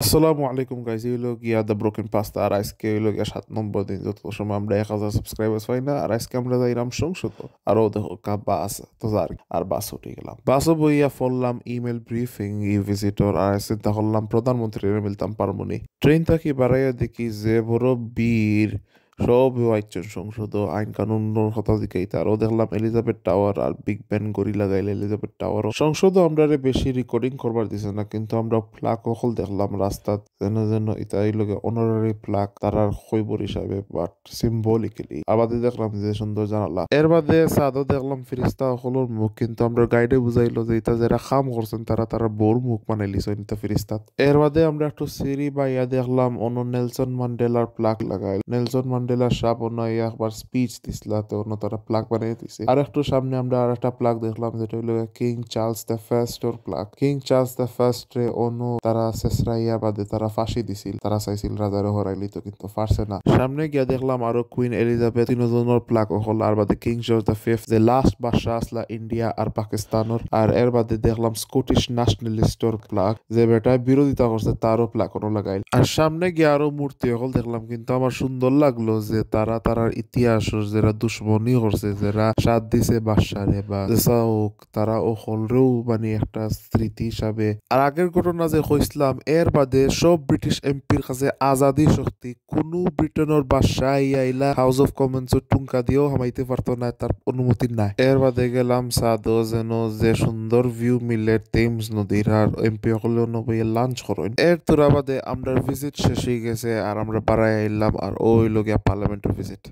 আসসালামু আলাইকুম গাইজ, এই হলো গিয়া দ্য ব্রোকেন পাস্তা। আর আজকে হইলো গিয়া 7 নম্বর দিন, যত সময় আমরা 1,000 সাবস্ক্রাইবার্স পাই না। আর আজকে আমরা যাইলাম সংসদ, আরো দেখো বাস তো আর বাস উঠে গেলাম। বাসও বইয়া ফললাম ইমেল ব্রিফিং ই ভিজিটর। আর চিন্তা করলাম প্রধানমন্ত্রীর মিলতাম পারমুনি। ট্রেন থাকি বাড়াইয়া দেখি যে বড় বীর সব আইচন সংসদ আইন কানুন কথা দিকেই। আরও দেখলাম এলিজাবেথ টাওয়ার আর বিগ ব্যান গড়ি লাগাইলে এলিজাবেথ টাওয়ার সংসদ আমরা বেশি রেকর্ডিং করবার দিছে না, কিন্তু আমরা ফ্লাগ অকল দেখলাম রাস্তাত যেন যেন ইতাই লগে অনারারি ফ্লাগ তারার খৈবর হিসাবে, বাট সিম্বলিক্যালি। আবাদে দেখলাম যে সুন্দর জানালা। এর বাদে সাদও দেখলাম ফিরিস্তা অকলর মুখ, কিন্তু আমরা গাইডে বুঝাইলো যে ইতা যারা কাম করছেন তারা তারা বোর মুখ বানাই লিছেন ইতা ফিরিস্তাত। এর বাদে আমরা একটু সিঁড়ি বাইয়া দেখলাম নেলসন ম্যান্ডেলার প্লাগ লাগাই। নেলসন ম্যান্ডেলার সাপ একবার স্পিচ দিছিলা, তো তারা প্লাগ বানিয়ে দিছে। আর একটু সামনে আমরা আর একটা প্লাগ দেখলাম, যেটা হইলো king Charles the first or plug. King Charles the first রে তারা শেষরাইয়া বাদে তারা ফাঁসি দিছিল। তারা চাইছিল রাজারে হরাইলি, তো কিন্তু পারছে না। সামনে গিয়া দেখলাম আরো কুইন এলিজাবেথ তিনজনের প্লাগ হল। আর বাদে কিং জর্জ দ্য ফিফথ, যে লাস্ট বাদশাহ আসলা ইন্ডিয়া আর পাকিস্তানের। আর এর বাদে দেখলাম স্কটিশ ন্যাশনালিস্টর প্লাগ, যে বেটায় বিরোধিতা করছে তারও প্লাগ লাগাইল। আর সামনে গিয়ে আরো মূর্তি হল দেখলাম, কিন্তু আমার সুন্দর লাগলো যে তারা তারার ইতিহাস যারা দুশ্মনী করছে, যারা সাথ দিছে বাদশারে বা হোক, তারা ও হলরেও মানে একটা স্মৃতি হিসাবে। আর আগের ঘটনা যে কইসলাম, এর বাদে সব ব্রিটিশ এমপির কাছে আজাদি শক্তি, কোনো ব্রিটেনের বাদশাহ আইলা হাউস অফ কমন্স টুঙ্কা দিয়েও হামাইতে পারতো না, তার অনুমতি নাই। এর বাদে গেলাম সাদো যেন যে সুন্দর ভিউ মিলে টেমস নদীর। আর এমপি হলেও নবইয়ে লাঞ্চ করেন। এর তোরা বাদে আমরা ভিজিট শেষ হয়ে গেছে, আর আমরা বাড়াই আইলাম। আর ওই লগিয়া পার্লামেন্টের ভিজিট।